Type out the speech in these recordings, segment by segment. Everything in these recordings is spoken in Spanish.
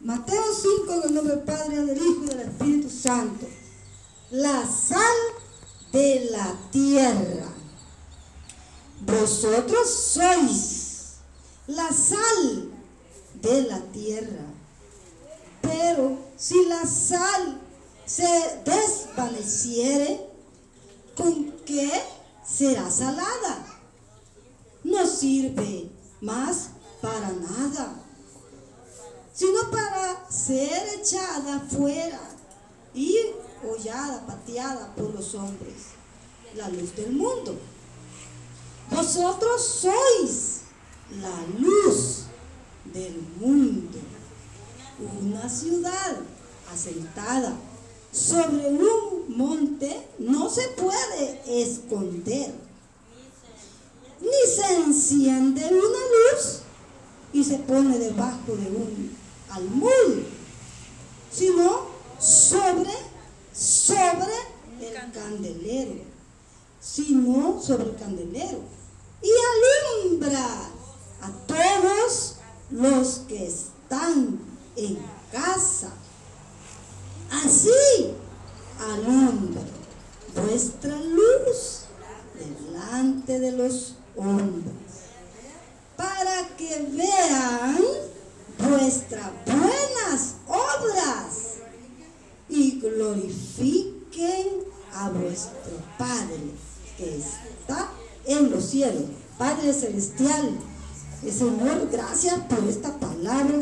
Mateo 5, en el nombre del Padre, del Hijo y del Espíritu Santo. La sal de la tierra. Vosotros sois la sal de la tierra. Pero si la sal se desvaneciere, ¿con qué será salada? No sirve más para nada, sino para ser echada fuera y hollada, pateada por los hombres, la luz del mundo. Vosotros sois la luz del mundo. Una ciudad asentada sobre un monte no se puede esconder, ni se enciende una luz y se pone debajo de un almud, sino sobre el candelero, y alumbra a todos los que están en casa. Así alumbra vuestra luz delante de los hombres, para que vean vuestras buenas obras y glorifiquen a vuestro Padre que está en los cielos. Padre celestial, Señor, gracias por esta palabra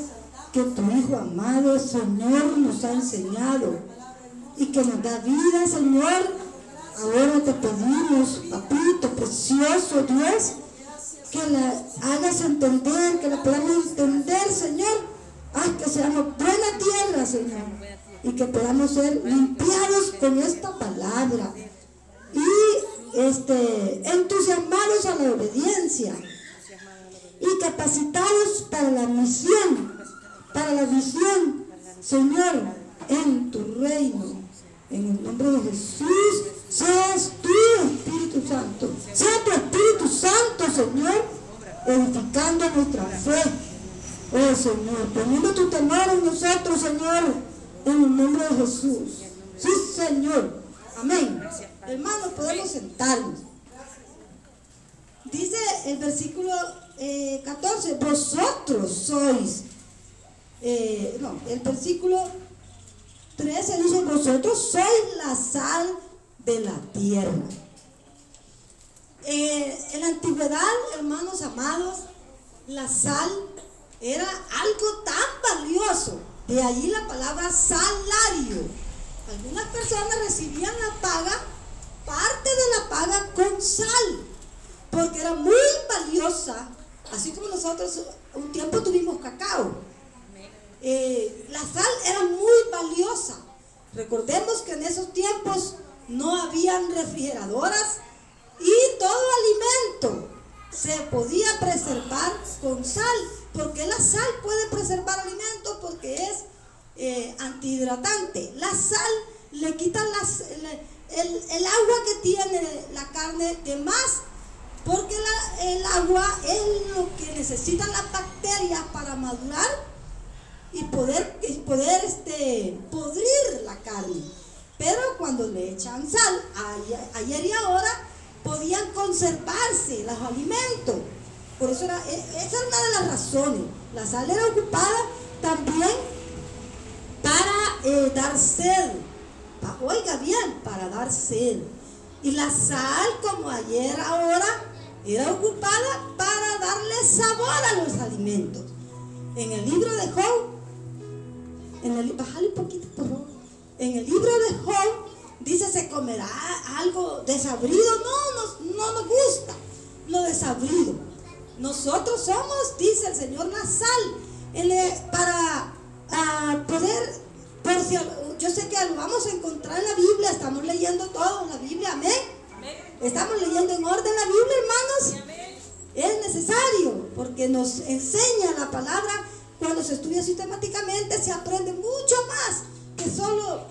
que tu Hijo amado, Señor, nos ha enseñado y que nos da vida, Señor. Ahora te pedimos, papito precioso Dios, que la hagas entender, que la podamos entender, Señor. Haz que seamos buena tierra, Señor, y que podamos ser limpiados con esta palabra y entusiasmados a la obediencia y capacitados para la misión, Señor, en tu reino. En el nombre de Jesús, seas tú, Espíritu Santo, sea tu Espíritu Santo, Señor, edificando nuestra fe. Oh Señor, poniendo tu temor en nosotros, Señor, en el nombre de Jesús. Sí, Señor. Amén. Hermanos, podemos sentarnos. Dice el versículo 14, vosotros sois. El versículo 13 dice, vosotros sois la sal de la tierra. En la antigüedad, hermanos amados, la sal era algo tan valioso. De allí la palabra salario. Algunas personas recibían la paga, parte de la paga con sal, porque era muy valiosa. Así como nosotros un tiempo tuvimos cacao. La sal era muy valiosa. Recordemos que en esos tiempos no habían refrigeradoras y todo alimento se podía preservar con sal, porque la sal puede preservar alimentos porque es antihidratante. La sal le quita el agua que tiene la carne de más, porque el agua es lo que necesitan las bacterias para madurar y poder podrir la carne. Pero cuando le echan sal, ayer y ahora, podían conservarse los alimentos. Por eso esa era una de las razones. La sal era ocupada también para dar sed. Oiga bien, para dar sed. Y la sal, como ayer ahora, era ocupada para darle sabor a los alimentos. En el libro de Job, bájale un poquito, por favor. En el libro de Job dice, se comerá algo desabrido. No nos gusta lo desabrido. Nosotros somos, dice el Señor, la sal. Para poder, yo sé que lo vamos a encontrar en la Biblia. Estamos leyendo todo en la Biblia, amén. Estamos leyendo en orden la Biblia, hermanos. Es necesario, porque nos enseña la palabra. Cuando se estudia sistemáticamente se aprende mucho más que solo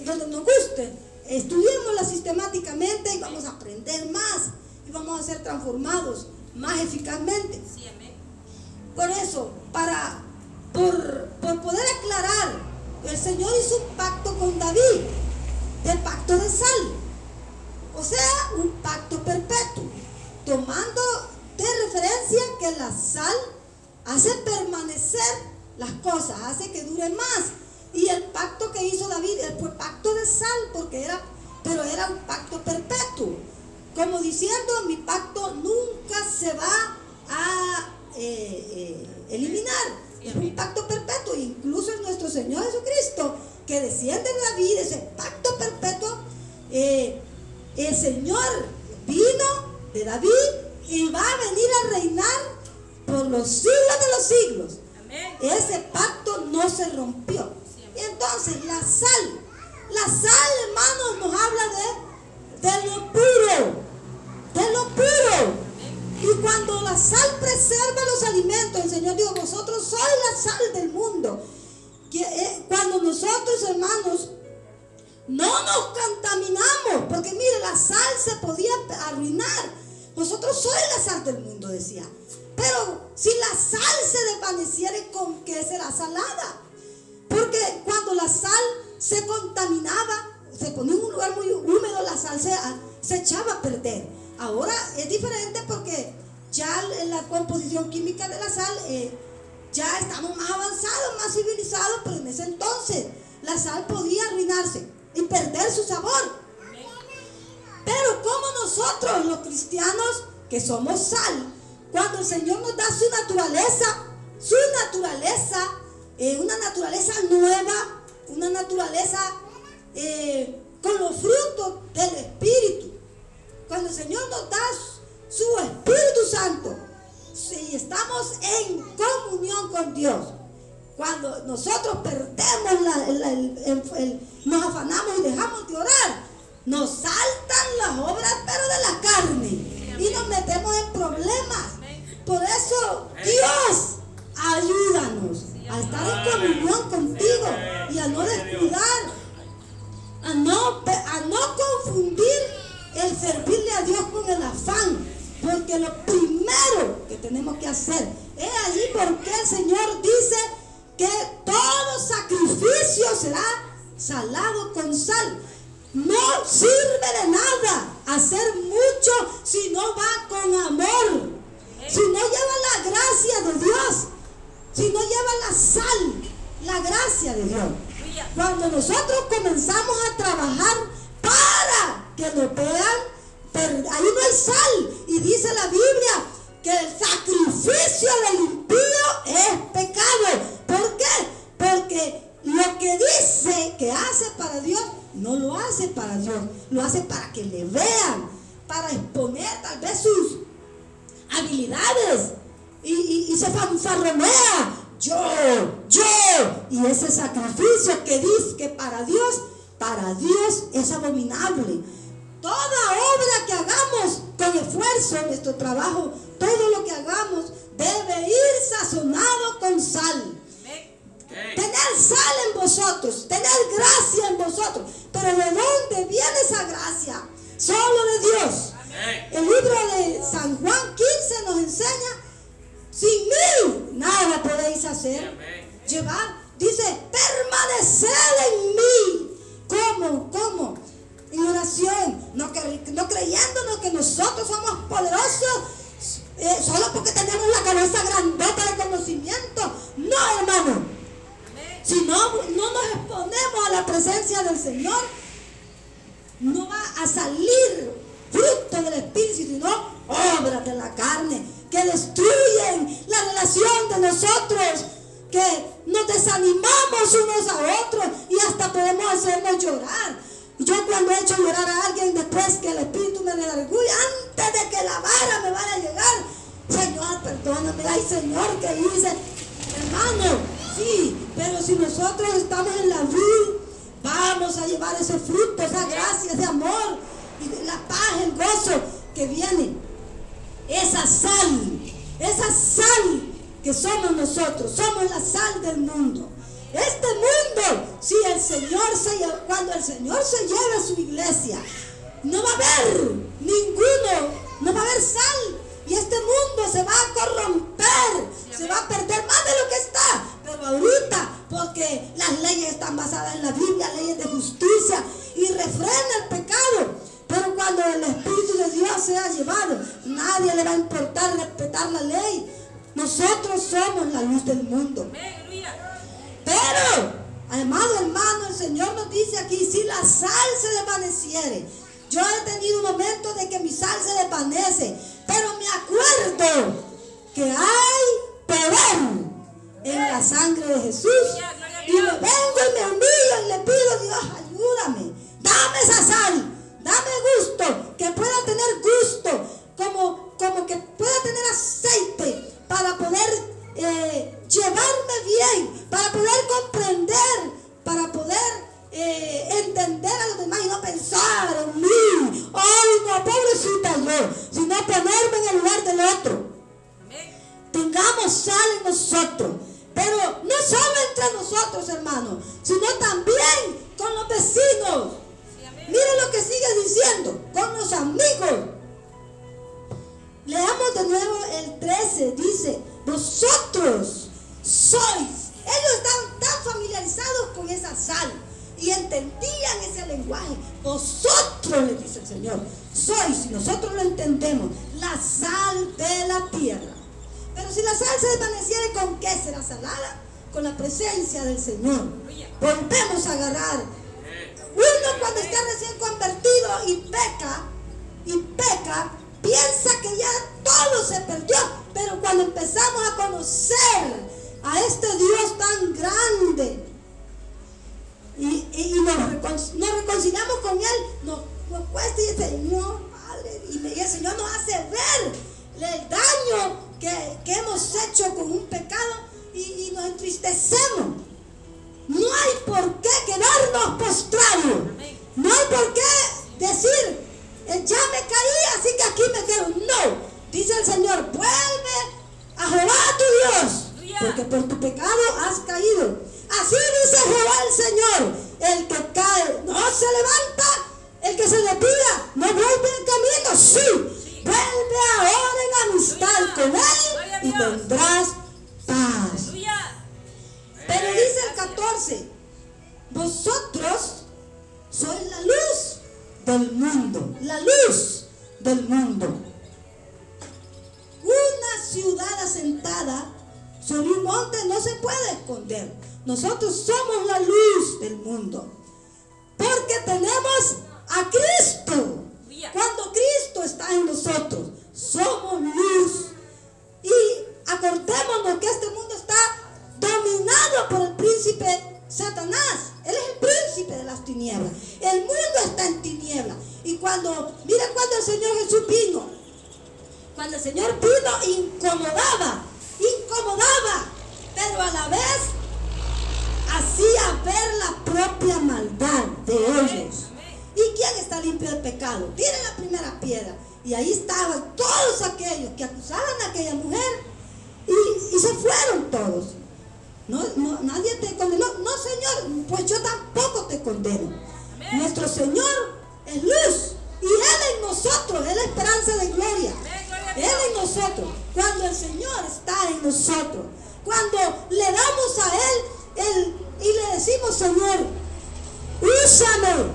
donde nos guste. Estudiémosla sistemáticamente y vamos a aprender más y vamos a ser transformados más eficazmente. Por eso, para por poder aclarar, el Señor hizo un pacto con David, de pacto de sal, o sea, un pacto perpetuo, tomando de referencia que la sal hace permanecer las cosas, hace que duren más. Y el pacto que hizo David fue pacto de sal, pero era un pacto perpetuo, como diciendo, mi pacto nunca se va a eliminar. Es un pacto perpetuo. Incluso en nuestro Señor Jesucristo, que desciende de David, ese pacto perpetuo, el Señor vino de David y va a venir a reinar por los siglos de los siglos. Amén. Ese pacto no se rompió. Y entonces la sal, hermanos, nos habla de lo puro, de lo puro. Y cuando la sal preserva los alimentos, el Señor dijo, vosotros sois la sal del mundo. Cuando nosotros, hermanos, no nos contaminamos, porque mire, la sal se podía arruinar. Vosotros sois la sal del mundo, decía. Pero si la sal se desvaneciera, ¿con qué será salada? Porque cuando la sal se contaminaba, se ponía en un lugar muy húmedo, la sal se echaba a perder. Ahora es diferente porque ya en la composición química de la sal ya estamos más avanzados, más civilizados, pero en ese entonces la sal podía arruinarse y perder su sabor. Pero como nosotros los cristianos que somos sal, cuando el Señor nos da su naturaleza, una naturaleza nueva, una naturaleza con los frutos del Espíritu. Cuando el Señor nos da su Espíritu Santo, si estamos en comunión con Dios, cuando nosotros perdemos nos afanamos y dejamos de orar, nos saltan las obras pero de la carne y nos metemos en problemas. Por eso, Dios, ayúdanos a estar en comunión contigo y a no descuidar, a no confundir el servirle a Dios con el afán, porque lo primero que tenemos que hacer es allí porque el Señor dice que todo sacrificio será salado con sal. No sirve de nada hacer mucho si no va con amor, si no lleva la gracia de Dios, si no lleva la sal, la gracia de Dios. Cuando nosotros comenzamos a trabajar para que lo vean, pero ahí no hay sal. Y dice la Biblia que el sacrificio del impío es pecado. ¿Por qué? Porque lo que dice que hace para Dios, no lo hace para Dios, lo hace para que le vean, para exponer tal vez sus habilidades y se fanfarronea. Yo, y ese sacrificio que dice que para Dios es abominable. Toda obra que hagamos con esfuerzo en nuestro trabajo, todo lo que hagamos debe ir sazonado con sal. Tener sal en vosotros, tener gracia en vosotros. Pero ¿de dónde viene esa gracia? Solo de Dios. El libro de San Juan 15 nos enseña: sin mí nada podéis hacer. Dice, permaneced en mí. ¿Cómo? En oración, no creyéndonos que nosotros somos poderosos solo porque tenemos la cabeza grandota de conocimiento. No, hermano. Si no nos exponemos a la presencia del Señor, no va a salir fruto del Espíritu, sino obras de la carne que destruyen la relación de nosotros, que nos desanimamos unos a otros y hasta podemos hacernos llorar. Yo cuando he hecho llorar a alguien después que el Espíritu me redarguye, antes de que la vara me vaya a llegar, Señor, perdóname, ay Señor, ¿qué hice? Hermano, sí, pero si nosotros estamos en la vid, vamos a llevar ese fruto, esa gracia, ese amor, y la paz, el gozo que viene. Esa sal que somos nosotros, somos la sal del mundo. Este mundo, si el Señor cuando el Señor se lleve a su iglesia, no va a haber no va a haber sal. Y este mundo se va a corromper, se va a perder más de lo que está. Pero que las leyes están basadas en la Biblia, leyes de justicia, y refrena el pecado. Pero cuando el Espíritu de Dios sea llevado, nadie le va a importar respetar la ley. Nosotros somos la luz del mundo. Pero, amado hermano, el Señor nos dice aquí, si la sal se desvaneciere. Yo he tenido momentos de que mi sal se desvanece, pero me acuerdo que hay poder en la sangre de Jesús. Y me vengo y me humillo y le pido: Dios, ayúdame, dame esa sal, dame gusto, que pueda tener gusto, como que pueda tener aceite para poder llevarme bien, para poder comprender, para poder entender a los demás y no pensar en mí. Ay, no, pobrecita yo, sino ponerme en el lugar del otro. Tengamos sal en nosotros, pero no solo entre nosotros, hermanos, sino también con los vecinos. Miren lo que sigue diciendo, con los amigos. Leamos de nuevo el 13, dice: vosotros sois. Ellos estaban tan familiarizados con esa sal y entendían ese lenguaje. Vosotros, les dice el Señor, sois, si nosotros lo entendemos, la sal de la tierra. Pero si la sal se desvaneciere, ¿con qué será salada? Con la presencia del Señor. Volvemos a agarrar. Uno, cuando está recién convertido y peca, piensa que ya todo se perdió. Pero cuando empezamos a conocer a este Dios tan grande y nos reconciliamos con Él, nos cuesta y el Señor, Padre, y el Señor nos hace ver el daño que hemos hecho con un pecado y nos entristecemos. No hay por qué quedarnos postrados. No hay por qué decir: ya me caí, así que aquí me quedo. No, dice el Señor: vuelve a Jehová tu Dios, porque por tu pecado has caído. Así dice Jehová el Señor: el que cae no se levanta, el que se desvía no vuelve en camino. Sí, vuelve ahora en amistad con Él y tendrás paz. Pero dice el 14: vosotros sois la luz del mundo. La luz del mundo. Una ciudad asentada sobre un monte no se puede esconder. Nosotros somos la luz del mundo, porque tenemos a Cristo. Cuando Cristo está en nosotros, somos luz. Y acordémonos que este mundo está dominado por el príncipe Satanás. Él es el príncipe de las tinieblas. El mundo está en tinieblas. Y miren cuando el Señor Jesús vino. Cuando el Señor vino, incomodaba, pero a la vez hacía ver la propia maldad de ellos. ¿Y quién está limpio del pecado? Tiren la primera piedra. Y ahí estaban todos aquellos que acusaban a aquella mujer y se fueron todos. No, nadie te condenó. No, Señor, pues yo tampoco te condeno. Amén. Nuestro Señor es luz y Él en nosotros es la esperanza de gloria. Él en nosotros. Cuando el Señor está en nosotros, cuando le damos a Él y le decimos: Señor, úsame,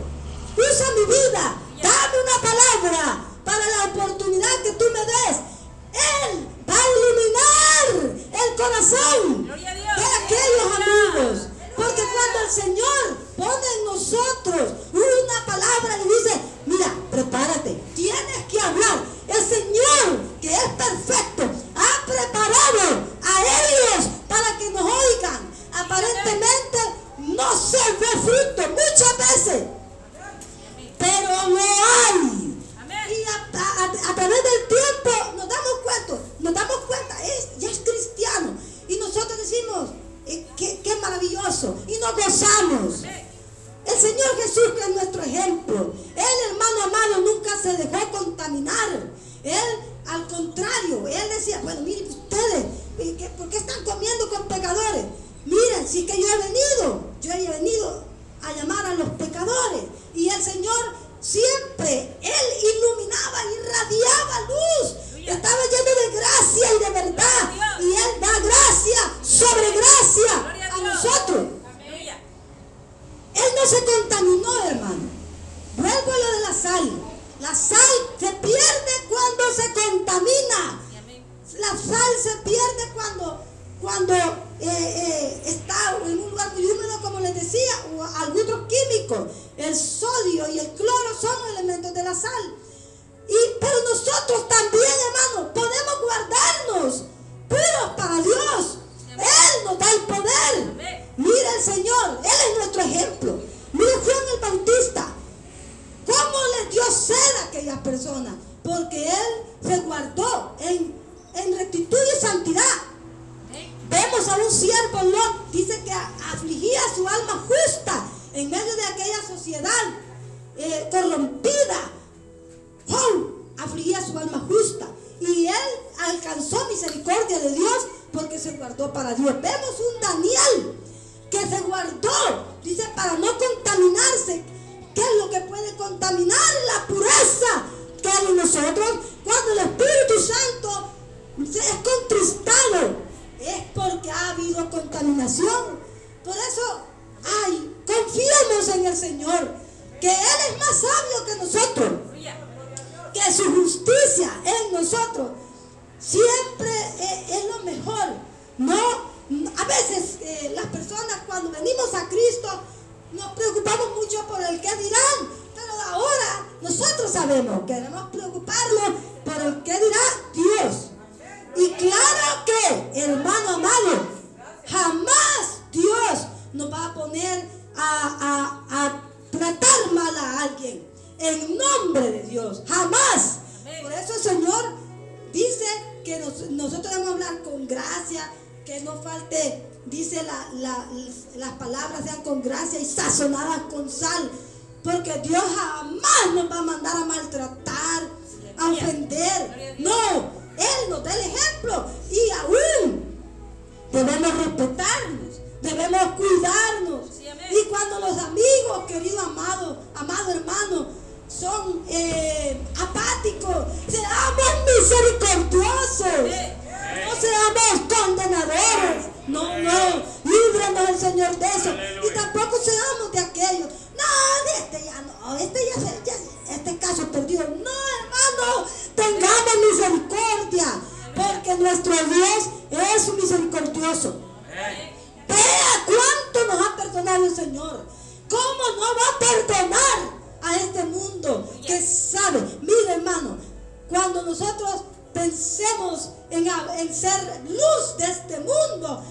usa mi vida, dame una palabra para la oportunidad que tú me des. Él va a iluminar el corazón de aquellos amigos. Porque cuando el Señor pone en nosotros una palabra y dice: mira, prepárate, tienes que hablar. El Señor, que es perfecto, ha preparado a ellos para que nos oigan. Aparentemente no se ve fruto muchas veces, pero lo hay. Y a través del tiempo nos damos cuenta, ya es cristiano. Y nosotros decimos: qué maravilloso. Y nos gozamos. El Señor Jesús, que es nuestro ejemplo, Él, hermano amado, nunca se dejó contaminar. Él, al contrario, Él decía: bueno, miren ustedes, ¿por qué están comiendo con pecadores? Miren, si que yo he venido a llamar a los pecadores. Y el Señor siempre, Él iluminaba, irradiaba luz. Estaba lleno de gracia y de verdad. Y Él da gracia sobre gracia a nosotros. cuando está en un lugar muy húmedo, como les decía, o algún otro químico. El sodio y el cloro son los elementos de la sal. Pero nosotros también, hermanos, podemos guardarnos puros para Dios. Él nos da el poder. Mira el Señor, Él es nuestro ejemplo. Mira Juan el Bautista, cómo le dio sed a aquellas personas, porque Él se guardó en rectitud y santidad. Vemos a un siervo Lot, dice que afligía su alma justa en medio de aquella sociedad corrompida. Afligía su alma justa, y él alcanzó misericordia de Dios porque se guardó para Dios. Vemos un Daniel que se guardó, dice, para no contaminarse. ¿Qué es lo que puede contaminar? La pureza que hay en nosotros. Cuando el Espíritu Santo es contristado, es porque ha habido contaminación. Por eso, confiemos en el Señor, que Él es más sabio que nosotros, que su justicia en nosotros siempre es lo mejor. A veces las personas, cuando venimos a Cristo, nos preocupamos mucho por el que dirán, pero ahora nosotros sabemos que debemos preocuparnos por el que dirá Dios. Y claro que, hermano amado, jamás Dios nos va a poner a tratar mal a alguien en nombre de Dios, jamás. Por eso el Señor dice que nosotros debemos hablar con gracia, que no falte, dice las palabras sean con gracia y sazonadas con sal, porque Dios jamás nos va a mandar a maltratar, a ofender. No, Él nos da el ejemplo, y aún debemos respetarnos, debemos cuidarnos. Y cuando los amigos, querido amado hermano, son apáticos, seamos misericordiosos, no seamos condenadores. No, líbranos el Señor de eso. Y tampoco seamos de aquellos, este caso es perdido. No, hermano, tengamos misericordia, porque nuestro Dios es misericordioso. Vea cuánto nos ha perdonado el Señor. ¿Cómo no va a perdonar a este mundo que sabe? Mira, hermano, cuando nosotros pensemos en ser luz de este mundo,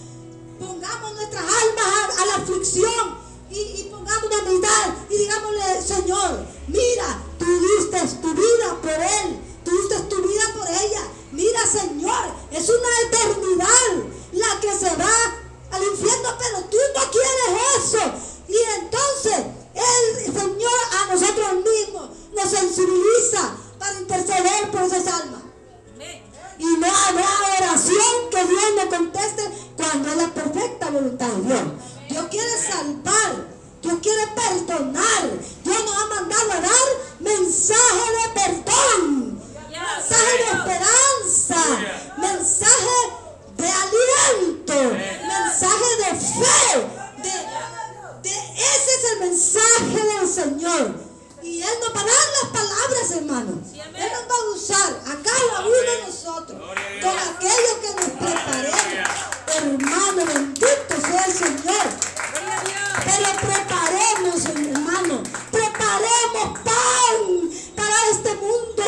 pongamos nuestras almas a la aflicción y pongamos una humildad y digámosle: Señor, mira, tú diste tu vida por Él, tú diste tu vida por ella. Mira, Señor, es una eternidad la que se va al infierno, pero tú no quieres eso. Y entonces el Señor a nosotros mismos nos sensibiliza para interceder por esas almas. Y no habrá oración que Dios no conteste cuando es la perfecta voluntad de Dios. Dios quiere salvar, Dios quiere perdonar. Dios nos ha mandado a dar mensaje de perdón, mensaje de esperanza, mensaje de aliento, mensaje de fe. Ese es el mensaje del Señor. Y Él nos va a dar las palabras, hermanos. Él nos va a usar a cada uno de nosotros con aquello que nos preparemos. Hermano, bendito sea el Señor. Pero preparemos, hermano, preparemos pan para este mundo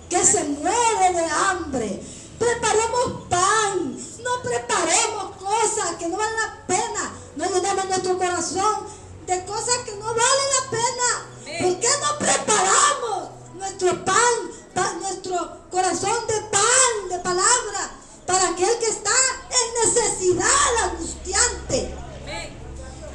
que se muere de hambre. Preparemos pan, no preparemos cosas que no valen la pena. No llenemos nuestro corazón de cosas que no valen la pena. ¿Por qué no preparamos nuestro pan, nuestro corazón de pan, de palabra, para aquel que está en necesidad angustiante?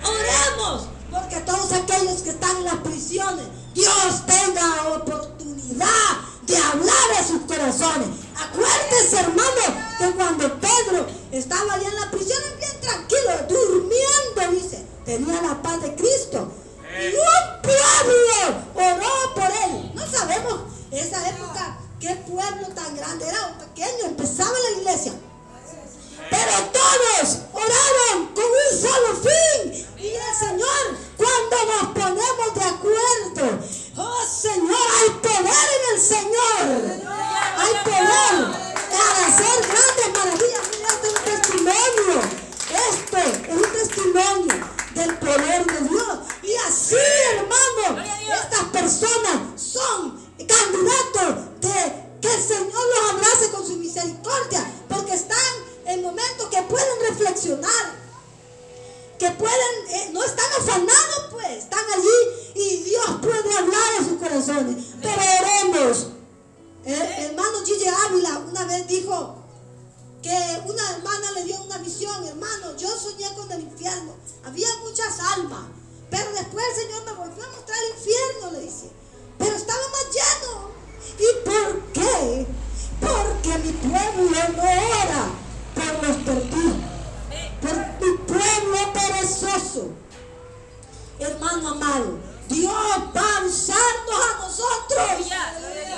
Oremos porque todos aquellos que están en las prisiones, Dios tenga oportunidad de hablar a sus corazones. Acuérdense, hermano, que cuando Pedro estaba allá en la prisión, bien tranquilo, durmiendo, dice, tenía la paz de Cristo. Y un pueblo oró por él. No sabemos esa época qué pueblo tan grande era, o pequeño, empezaba la iglesia. Pero todos oraron con un solo fin. Y el Señor, cuando nos ponemos de acuerdo, oh Señor, hay poder en el Señor. Hay poder para hacer grandes maravillas. Mira, este es un testimonio que pueden, no están afanados, pues, están allí y Dios puede hablar en sus corazones. Pero oremos. El hermano Gigi Ávila una vez dijo que una hermana le dio una visión: hermano, yo soñé con el infierno, había muchas almas, pero después el Señor me volvió a mostrar el infierno, le dice, pero estaba más lleno. ¿Y por qué? Porque mi pueblo no ora por los perdidos, por mi pueblo perezoso. Hermano amado, Dios va a usarnos a nosotros.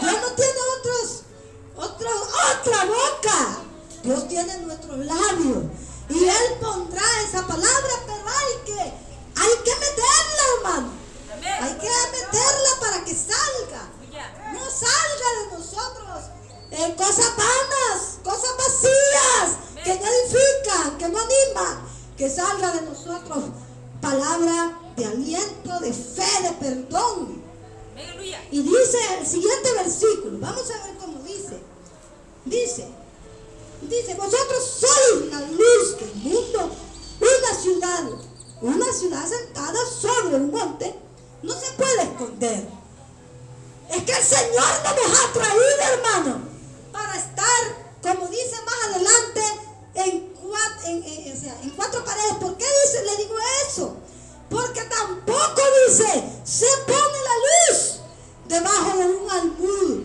Dios no tiene otra boca. Dios tiene nuestros labios y Él pondrá esa palabra, pero hay que meterla, hermano. Hay que meterla para que salga. No salga de nosotros cosas vanas, cosas vacías, que no edifican, que no animan. Que salga de nosotros palabra de aliento, de fe, de perdón. Y dice el siguiente versículo, vamos a ver cómo dice. Dice, vosotros sois la luz del mundo. Una ciudad sentada sobre un monte no se puede esconder. Es que el Señor no nos ha traído, hermano, para estar, como dice más adelante, en cuatro paredes. ¿Por qué le digo eso? Porque tampoco dice, se pone la luz debajo de un almud.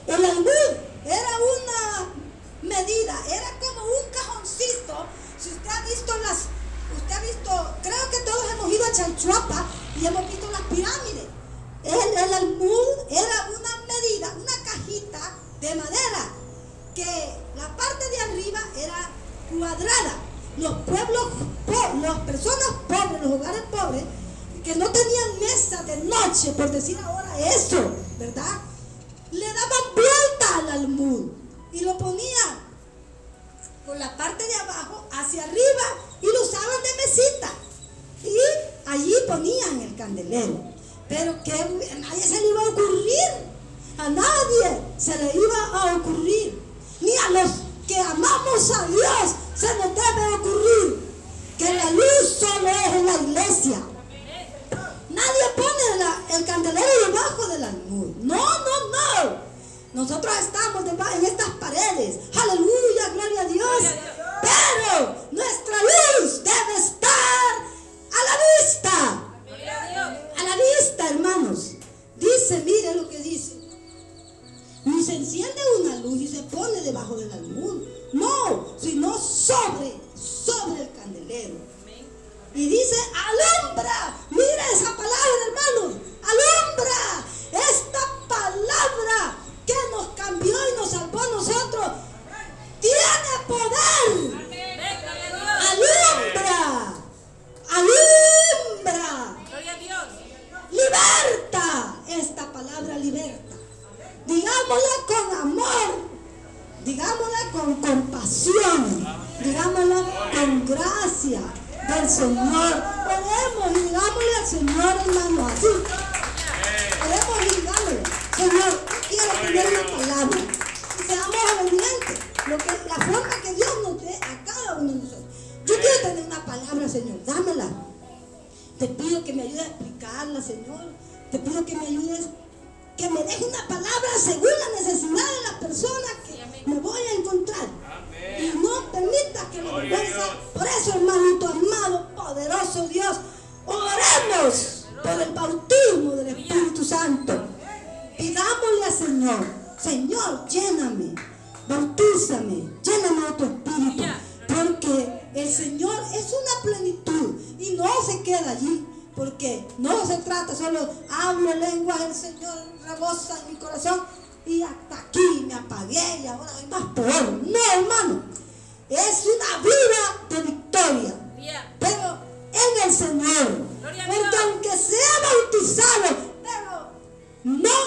El almud era una medida, era como un cajoncito. Si usted ha visto creo que todos hemos ido a Chalchuapa y hemos visto las pirámides. El almud era una medida, una cajita de madera, que la parte de arriba era cuadrada. Los pueblos, las personas pobres, los hogares pobres, que no tenían mesa de noche, por decir ahora eso, ¿verdad? Le daban vuelta al almud y lo ponían por la parte de abajo hacia arriba y lo usaban de mesita. Y allí ponían el candelero. Pero que a nadie se le iba a ocurrir, a nadie se le iba a ocurrir, ni a los que amamos a Dios se nos debe ocurrir que la luz solo es en la iglesia. Nadie pone el candelero debajo del almud. No. Nosotros estamos en estas paredes. Aleluya, gloria a Dios. Pero nuestra luz debe estar a la vista. A la vista, hermanos. Dice, mire lo que dice. Ni se enciende una luz y se pone debajo del almud. No, sino sobre el candelero. Y dice, alumbra. Mira esa palabra, hermanos. Alumbra. Esta palabra que nos cambió y nos salvó a nosotros tiene poder. Alumbra. Alumbra. Liberta. Esta palabra liberta. Digámosla con amor. Digámosla con compasión. Digámosla con gracia del Señor. Oremos y digámosle al Señor, hermano, así. Oremos y digámosle, Señor, yo quiero tener una palabra. Y seamos obedientes. La forma que Dios nos dé a cada uno de nosotros. Yo quiero tener una palabra, Señor, dámela. Te pido que me ayudes a explicarla, Señor. Te pido que me ayudes, que me deje una palabra según la necesidad de la persona que me voy a encontrar. Y no permita que me vergüenza. Por eso, hermanito amado, poderoso Dios, oremos por el bautismo del Espíritu Santo. Pidámosle al Señor, Señor, lléname, bautízame, lléname de tu Espíritu. Porque el Señor es una plenitud y no se queda allí. Porque no se trata solo, hablo lenguas, el Señor rebosa en mi corazón y hasta aquí me apagué y ahora soy más peor. No, hermano, es una vida de victoria, pero en el Señor. Porque aunque sea bautizado, pero no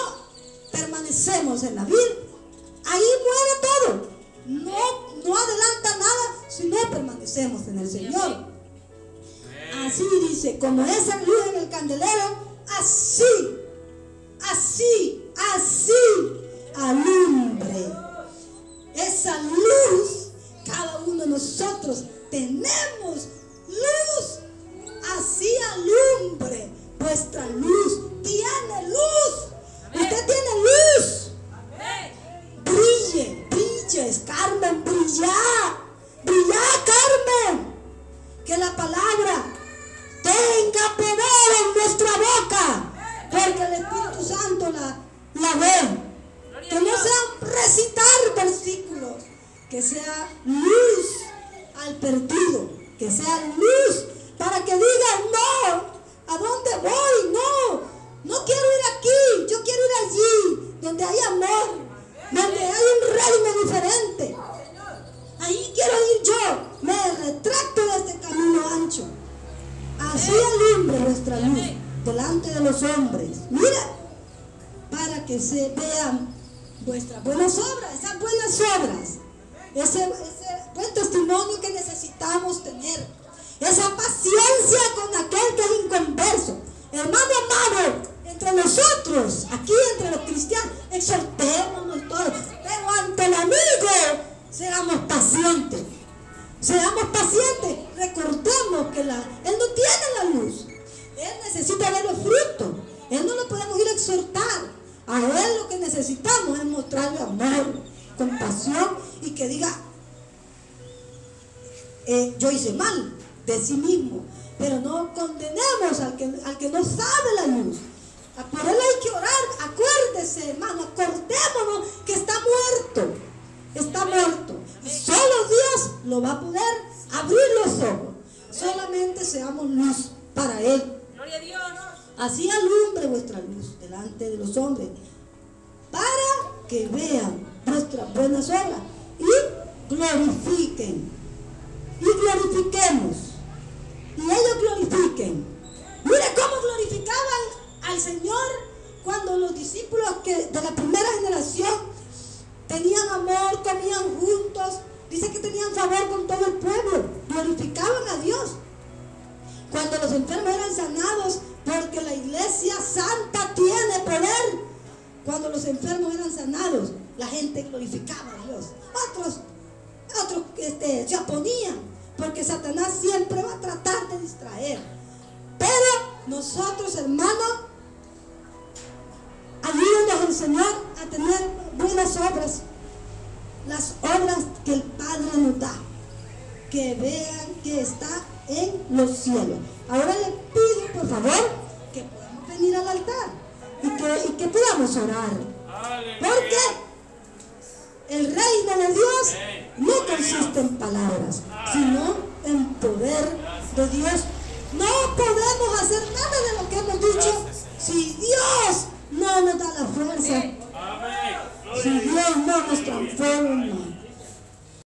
permanecemos en la vida, ahí muere todo. No adelanta nada si no permanecemos en el Señor. Así dice, como esa luz en el candelero, así alumbre. Esa luz, cada uno de nosotros tenemos luz así alumbre vuestra luz. Tiene luz. Usted tiene luz. Brille, brilles, Carmen, brilla, Carmen. Que la palabra tenga poder en nuestra boca, porque el Espíritu Santo la ve. Que no sea recitar versículos, que sea luz al perdido, que sea luz para que digan: no, ¿a dónde voy? No quiero ir aquí, yo quiero ir allí, donde hay amor, donde hay un reino diferente. Ahí quiero ir yo, me retracto de este camino ancho. Así alumbre vuestra luz delante de los hombres. Mira, para que se vean vuestras buenas obras, esas buenas obras, ese buen testimonio que necesitamos tener, esa paciencia con aquel que es inconverso. Hermano amado, entre nosotros, aquí entre los cristianos, exhortémonos todos, pero ante el amigo seamos pacientes. Seamos pacientes. Recordemos que Él no tiene la luz. Él necesita ver los frutos. Él no lo podemos ir a exhortar. A Él lo que necesitamos es mostrarle amor, compasión, y que diga: yo hice mal de sí mismo. Pero no condenemos al que no sabe la luz. Por Él hay que orar. Acuérdese, hermano, acordémonos que está muerto. Está muerto. Y solo Dios lo va a poder abrir los ojos. Solamente seamos luz para Él. Gloria a Dios. Así alumbre vuestra luz delante de los hombres, para que vean nuestras buenas obras y glorifiquen. Y glorifiquemos. Y ellos glorifiquen. Mire cómo glorificaban al Señor cuando los discípulos de la primera generación tenían amor, comían juntos. Dice que tenían favor con todo el pueblo. Glorificaban a Dios. Cuando los enfermos eran sanados, porque la iglesia santa tiene poder. Cuando los enfermos eran sanados, la gente glorificaba a Dios. Otros se oponían, porque Satanás siempre va a tratar de distraer. Pero nosotros, hermanos, ayúdanos el Señor a tener buenas obras, las obras que el Padre nos da, que vean que está en los cielos. Ahora le pido, por favor, que podamos venir al altar y que podamos orar. Porque el reino de Dios no consiste en palabras, sino en poder de Dios. No podemos hacer nada de lo que hemos dicho si Dios no nos da la fuerza, si Dios no nos transforma.